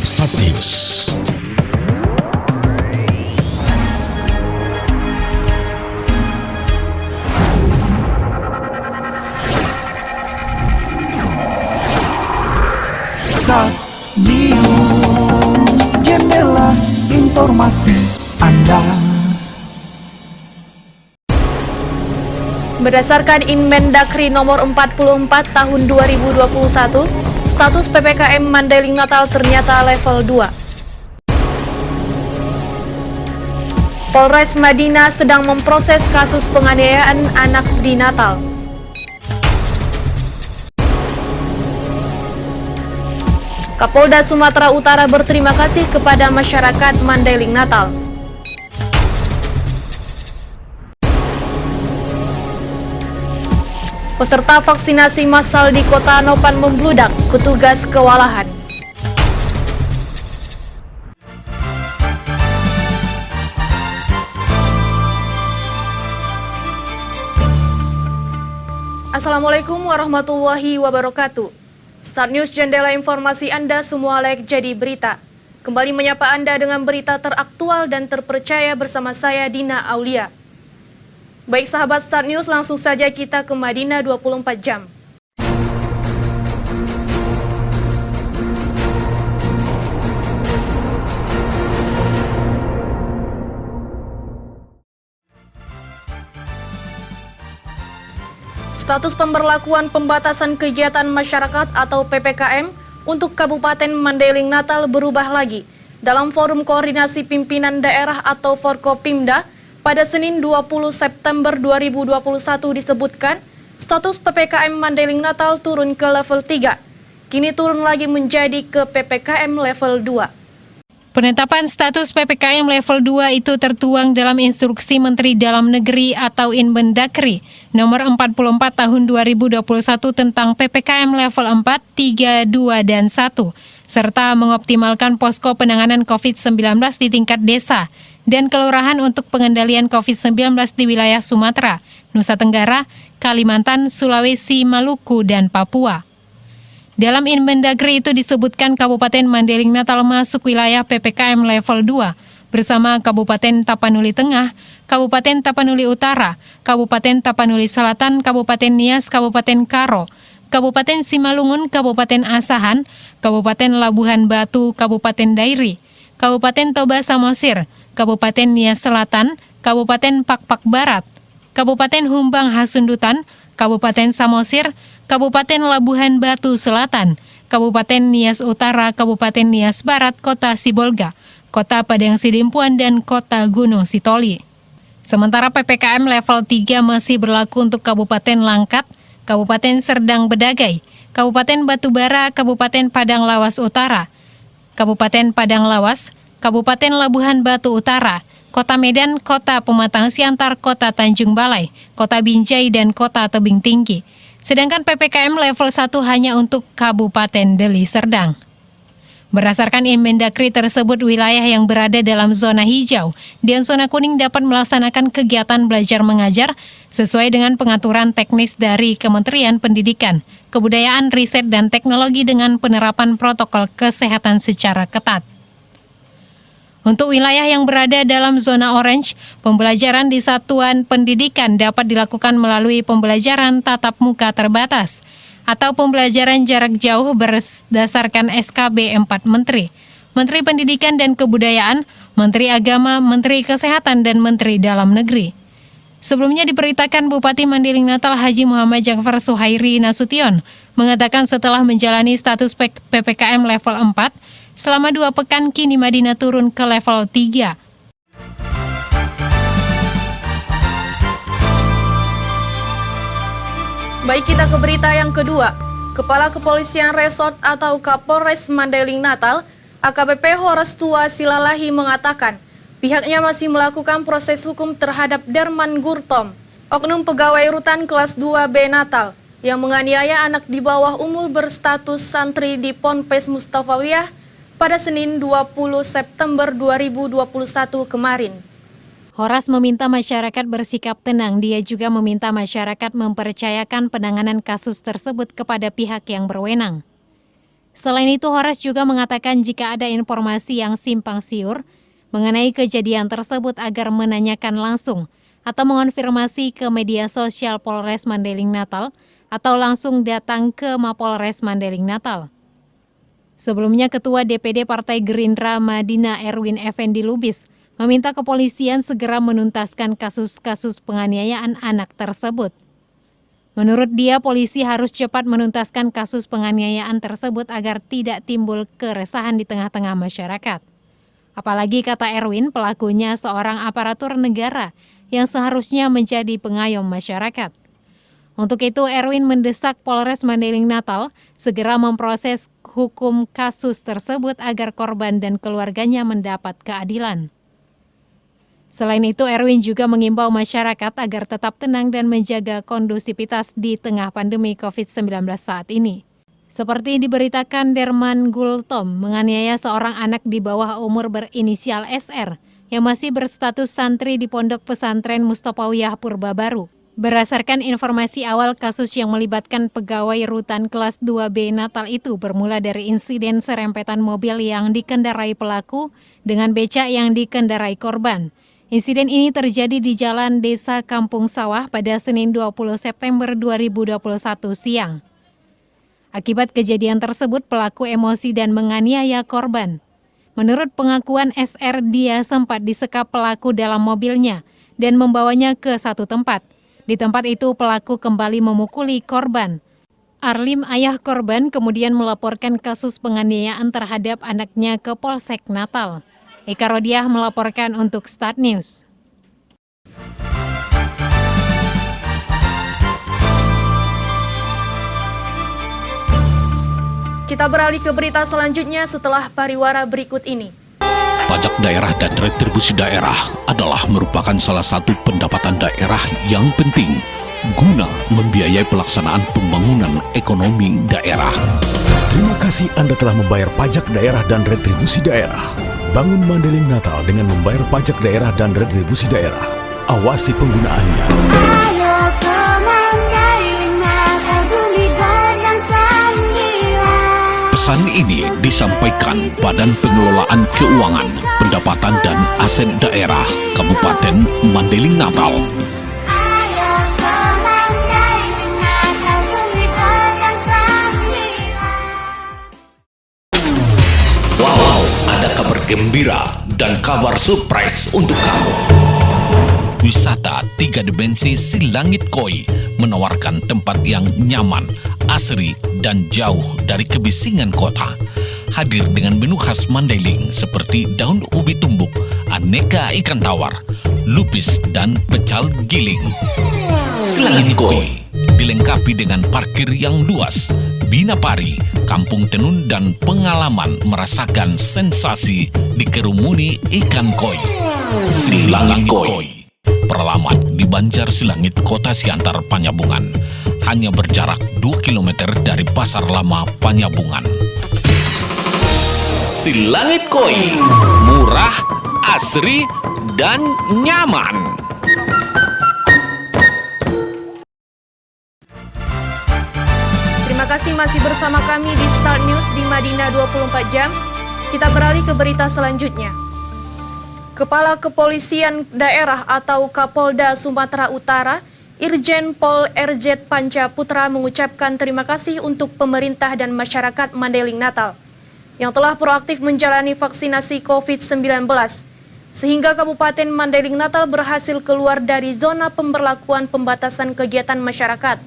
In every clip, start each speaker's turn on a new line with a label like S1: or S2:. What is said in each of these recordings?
S1: Start News.
S2: Start News, jendela informasi Anda.
S3: Berdasarkan Inmen-Dagri nomor 44 tahun 2021, status PPKM Mandailing Natal ternyata level 2. Polres Madinah sedang memproses kasus penganiayaan anak di Natal. Kapolda Sumatera Utara berterima kasih kepada masyarakat Mandailing Natal. Peserta vaksinasi massal di Kota Nopan membludak, petugas kewalahan. Assalamualaikum warahmatullahi wabarakatuh. Start News, jendela informasi Anda semua layak jadi berita. Kembali menyapa Anda dengan berita teraktual dan terpercaya bersama saya Dina Aulia. Baik sahabat Start News, langsung saja kita ke Madinah 24 jam. Status pemberlakuan pembatasan kegiatan masyarakat atau PPKM untuk Kabupaten Mandailing Natal berubah lagi. Dalam Forum Koordinasi Pimpinan Daerah atau Forkopimda, pada Senin 20 September 2021 disebutkan, status PPKM Mandailing Natal turun ke level 3. Kini turun lagi menjadi ke PPKM level 2.
S4: Penetapan status PPKM level 2 itu tertuang dalam Instruksi Menteri Dalam Negeri atau Inmen-Dagri nomor 44 tahun 2021 tentang PPKM level 4, 3, 2, dan 1, serta mengoptimalkan posko penanganan COVID-19 di tingkat desa dan kelurahan untuk pengendalian COVID-19 di wilayah Sumatera, Nusa Tenggara, Kalimantan, Sulawesi, Maluku, dan Papua. Dalam Inmen-Dagri itu disebutkan Kabupaten Mandailing Natal masuk wilayah PPKM level 2 bersama Kabupaten Tapanuli Tengah, Kabupaten Tapanuli Utara, Kabupaten Tapanuli Selatan, Kabupaten Nias, Kabupaten Karo, Kabupaten Simalungun, Kabupaten Asahan, Kabupaten Labuhan Batu, Kabupaten Dairi, Kabupaten Toba Samosir, Kabupaten Nias Selatan, Kabupaten Pakpak Barat, Kabupaten Humbang Hasundutan, Kabupaten Samosir, Kabupaten Labuhan Batu Selatan, Kabupaten Nias Utara, Kabupaten Nias Barat, Kota Sibolga, Kota Padang Sidimpuan, dan Kota Gunung Sitoli. Sementara PPKM level 3 masih berlaku untuk Kabupaten Langkat, Kabupaten Serdang Bedagai, Kabupaten Batubara, Kabupaten Padang Lawas Utara, Kabupaten Padang Lawas, Kabupaten Labuhan Batu Utara, Kota Medan, Kota Pematang Siantar, Kota Tanjung Balai, Kota Binjai, dan Kota Tebing Tinggi. Sedangkan PPKM level 1 hanya untuk Kabupaten Deli Serdang. Berdasarkan Inmen-Dagri tersebut, wilayah yang berada dalam zona hijau dan zona kuning dapat melaksanakan kegiatan belajar mengajar sesuai dengan pengaturan teknis dari Kementerian Pendidikan, Kebudayaan, Riset, dan Teknologi dengan penerapan protokol kesehatan secara ketat. Untuk wilayah yang berada dalam zona orange, pembelajaran di satuan pendidikan dapat dilakukan melalui pembelajaran tatap muka terbatas atau pembelajaran jarak jauh berdasarkan SKB 4 Menteri, Menteri Pendidikan dan Kebudayaan, Menteri Agama, Menteri Kesehatan, dan Menteri Dalam Negeri. Sebelumnya diberitakan Bupati Mandailing Natal Haji Muhammad Jafar Suhairi Nasution mengatakan setelah menjalani status PPKM level 4, selama 2 pekan kini Madinah turun ke level 3.
S3: Baik, kita ke berita yang kedua. Kepala Kepolisian Resort atau Kapolres Mandailing Natal, AKBP Horestua Silalahi mengatakan, pihaknya masih melakukan proses hukum terhadap Darman Gurtom, oknum pegawai rutan kelas 2B Natal, yang menganiaya anak di bawah umur berstatus santri di Ponpes Mustafawiyah pada Senin 20 September 2021 kemarin.
S4: Horas meminta masyarakat bersikap tenang. Dia juga meminta masyarakat mempercayakan penanganan kasus tersebut kepada pihak yang berwenang. Selain itu, Horas juga mengatakan jika ada informasi yang simpang siur mengenai kejadian tersebut agar menanyakan langsung atau mengonfirmasi ke media sosial Polres Mandailing Natal atau langsung datang ke Mapolres Mandailing Natal. Sebelumnya, Ketua DPD Partai Gerindra Madina Erwin Effendi Lubis meminta kepolisian segera menuntaskan kasus-kasus penganiayaan anak tersebut. Menurut dia, polisi harus cepat menuntaskan kasus penganiayaan tersebut agar tidak timbul keresahan di tengah-tengah masyarakat. Apalagi, kata Erwin, pelakunya seorang aparatur negara yang seharusnya menjadi pengayom masyarakat. Untuk itu, Erwin mendesak Polres Mandailing Natal segera memproses hukum kasus tersebut agar korban dan keluarganya mendapat keadilan. Selain itu, Erwin juga mengimbau masyarakat agar tetap tenang dan menjaga kondusivitas di tengah pandemi COVID-19 saat ini. Seperti diberitakan, Derman Gultom menganiaya seorang anak di bawah umur berinisial SR yang masih berstatus santri di Pondok Pesantren Mustofawiyah Purba Baru. Berdasarkan informasi awal, kasus yang melibatkan pegawai rutan kelas 2B Natal itu bermula dari insiden serempetan mobil yang dikendarai pelaku dengan becak yang dikendarai korban. Insiden ini terjadi di Jalan Desa Kampung Sawah pada Senin 20 September 2021 siang. Akibat kejadian tersebut, pelaku emosi dan menganiaya korban. Menurut pengakuan SR, dia sempat disekap pelaku dalam mobilnya dan membawanya ke satu tempat. Di tempat itu, pelaku kembali memukuli korban. Arlim, ayah korban, kemudian melaporkan kasus penganiayaan terhadap anaknya ke Polsek Natal. Eka Rodiah melaporkan untuk Start News.
S3: Kita beralih ke berita selanjutnya setelah pariwara berikut ini.
S1: Pajak daerah dan retribusi daerah adalah merupakan salah satu pendapatan daerah yang penting guna membiayai pelaksanaan pembangunan ekonomi daerah.
S5: Terima kasih Anda telah membayar pajak daerah dan retribusi daerah. Bangun Mandailing Natal dengan membayar pajak daerah dan retribusi daerah. Awasi penggunaannya.
S6: Ayo ke Mandailing Natal, bumi goyang sambilan.
S1: Pesan ini disampaikan Badan Pengelolaan Keuangan, Pendapatan dan Aset Daerah Kabupaten Mandailing Natal.
S6: Ayo ke Mandailing Natal, bumi goyang sambilan.
S1: Wow, ada kabar gembira dan kabar surprise untuk kamu. Wisata 3 dimensi Silangit Koi menawarkan tempat yang nyaman, asri, dan jauh dari kebisingan kota. Hadir dengan menu khas Mandailing seperti daun ubi tumbuk, aneka ikan tawar, lupis, dan pecal giling. Silangit Koi dilengkapi dengan parkir yang luas, bina pari, kampung tenun, dan pengalaman merasakan sensasi dikerumuni ikan koi. Silangit Koi beralamat di Banjar Silangit, Kota Siantar, Panyabungan. Hanya berjarak 2 km dari Pasar Lama, Panyabungan. Silangit Koi, murah, asri, dan nyaman.
S3: Terima kasih masih bersama kami di Start News di Madinah 24 jam. Kita beralih ke berita selanjutnya. Kepala Kepolisian Daerah atau Kapolda Sumatera Utara, Irjen Pol RZ Panca Putra mengucapkan terima kasih untuk pemerintah dan masyarakat Mandailing Natal yang telah proaktif menjalani vaksinasi COVID-19 sehingga Kabupaten Mandailing Natal berhasil keluar dari zona pemberlakuan pembatasan kegiatan masyarakat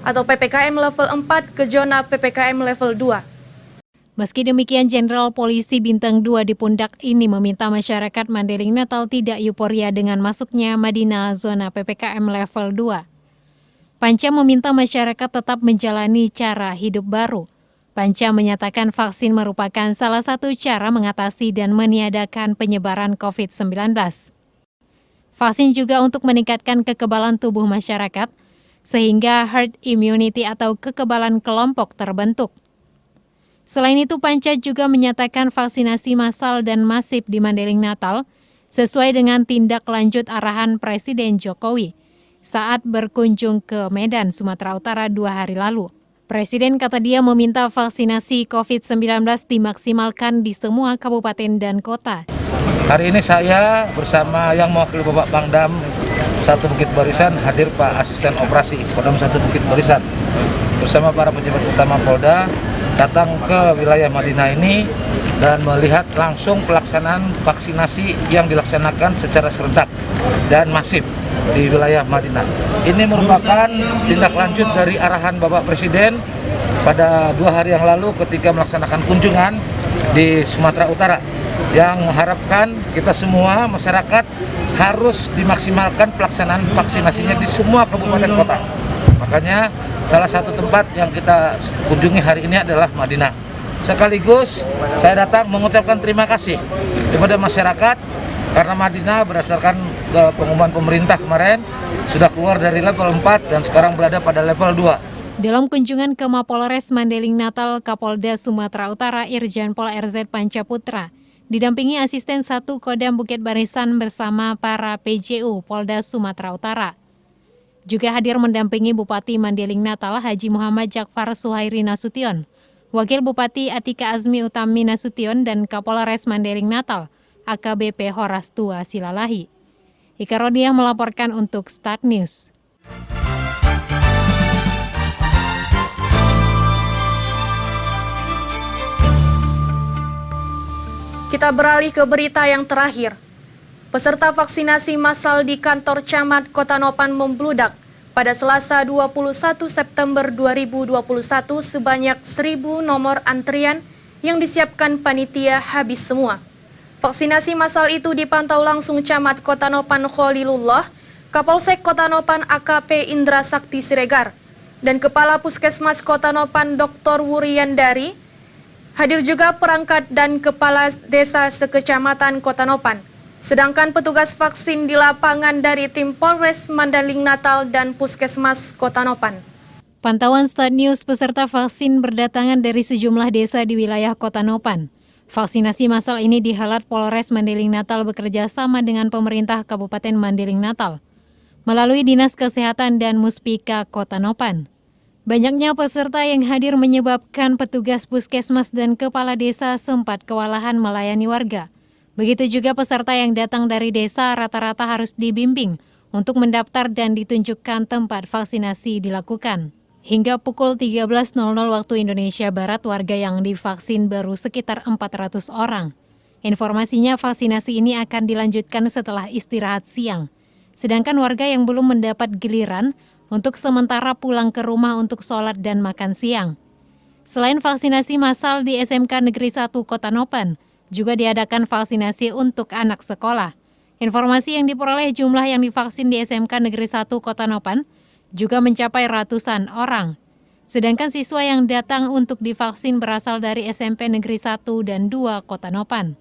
S3: atau PPKM level 4 ke zona PPKM level 2.
S4: Meski demikian, Jenderal Polisi Bintang 2 di pundak ini meminta masyarakat Mandailing Natal tidak euforia dengan masuknya Madinah zona PPKM level 2. Panca meminta masyarakat tetap menjalani cara hidup baru. Panca menyatakan vaksin merupakan salah satu cara mengatasi dan meniadakan penyebaran COVID-19. Vaksin juga untuk meningkatkan kekebalan tubuh masyarakat, sehingga herd immunity atau kekebalan kelompok terbentuk. Selain itu, Panca juga menyatakan vaksinasi massal dan masif di Mandailing Natal sesuai dengan tindak lanjut arahan Presiden Jokowi saat berkunjung ke Medan, Sumatera Utara 2 hari lalu. Presiden kata dia meminta vaksinasi COVID-19 dimaksimalkan di semua kabupaten dan kota.
S7: Hari ini saya bersama yang mewakili Bapak Pangdam 1 Bukit Barisan hadir Pak Asisten Operasi Kodam 1 Bukit Barisan bersama para pejabat utama Polda datang ke wilayah Madinah ini dan melihat langsung pelaksanaan vaksinasi yang dilaksanakan secara serentak dan masif di wilayah Madinah. Ini merupakan tindak lanjut dari arahan Bapak Presiden pada 2 hari yang lalu ketika melaksanakan kunjungan di Sumatera Utara yang mengharapkan kita semua masyarakat harus dimaksimalkan pelaksanaan vaksinasinya di semua kabupaten kota. Makanya salah satu tempat yang kita kunjungi hari ini adalah Madinah. Sekaligus saya datang mengucapkan terima kasih kepada masyarakat karena Madinah berdasarkan pengumuman pemerintah kemarin sudah keluar dari level 4 dan sekarang berada pada level 2.
S4: Dalam kunjungan ke Mapolres Mandailing Natal, Kapolda Sumatera Utara Irjen Pol RZ Pancaputra didampingi asisten 1 Kodam Bukit Barisan bersama para PJU Polda Sumatera Utara. Juga hadir mendampingi Bupati Mandailing Natal Haji Muhammad Jakfar Suhairi Nasution, Wakil Bupati Atika Azmi Utami Nasution dan Kapolres Mandailing Natal AKBP Horastua Silalahi. Ika Rodiah melaporkan untuk Start News.
S3: Kita beralih ke berita yang terakhir. Peserta vaksinasi massal di kantor Camat Kota Nopan membludak pada Selasa 21 September 2021 sebanyak 1.000 nomor antrian yang disiapkan panitia habis semua. Vaksinasi massal itu dipantau langsung Camat Kota Nopan Khalilullah, Kapolsek Kota Nopan AKP Indra Sakti Siregar, dan Kepala Puskesmas Kota Nopan Dr. Wuryandari. Hadir juga perangkat dan kepala desa sekecamatan Kota Nopan. Sedangkan petugas vaksin di lapangan dari tim Polres Mandailing Natal dan Puskesmas Kota Nopan.
S4: Pantauan Start News peserta vaksin berdatangan dari sejumlah desa di wilayah Kota Nopan. Vaksinasi massal ini dihelat Polres Mandailing Natal bekerja sama dengan pemerintah Kabupaten Mandailing Natal melalui Dinas Kesehatan dan Muspika Kota Nopan. Banyaknya peserta yang hadir menyebabkan petugas puskesmas dan kepala desa sempat kewalahan melayani warga. Begitu juga peserta yang datang dari desa rata-rata harus dibimbing untuk mendaftar dan ditunjukkan tempat vaksinasi dilakukan. Hingga pukul 13.00 waktu Indonesia Barat, warga yang divaksin baru sekitar 400 orang. Informasinya vaksinasi ini akan dilanjutkan setelah istirahat siang. Sedangkan warga yang belum mendapat giliran untuk sementara pulang ke rumah untuk sholat dan makan siang. Selain vaksinasi massal di SMK Negeri 1 Kota Nopan, juga diadakan vaksinasi untuk anak sekolah. Informasi yang diperoleh jumlah yang divaksin di SMK Negeri 1 Kota Nopan juga mencapai ratusan orang. Sedangkan siswa yang datang untuk divaksin berasal dari SMP Negeri 1 dan 2 Kota Nopan.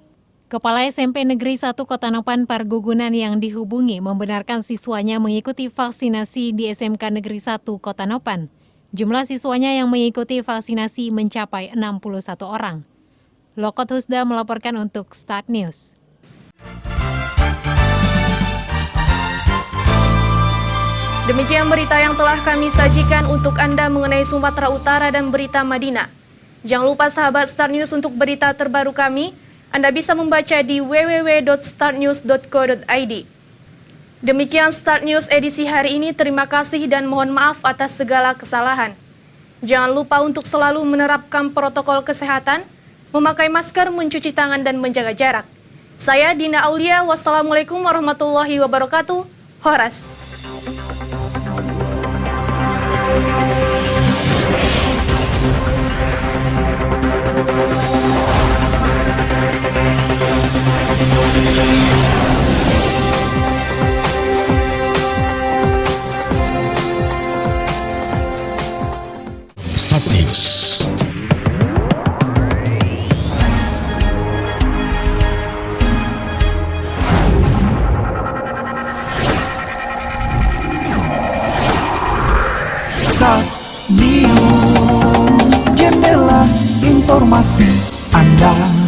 S4: Kepala SMP Negeri 1 Kota Nopan Pargugunan yang dihubungi membenarkan siswanya mengikuti vaksinasi di SMK Negeri 1 Kota Nopan. Jumlah siswanya yang mengikuti vaksinasi mencapai 61 orang. Lokot Husda melaporkan untuk Start News.
S3: Demikian berita yang telah kami sajikan untuk Anda mengenai Sumatera Utara dan berita Madinah. Jangan lupa sahabat Start News untuk berita terbaru kami. Anda bisa membaca di www.startnews.co.id. Demikian Start News edisi hari ini. Terima kasih dan mohon maaf atas segala kesalahan. Jangan lupa untuk selalu menerapkan protokol kesehatan, memakai masker, mencuci tangan, dan menjaga jarak. Saya Dina Aulia. Wassalamualaikum warahmatullahi wabarakatuh. Horas.
S8: Start News.
S2: Start News, jendela informasi Anda.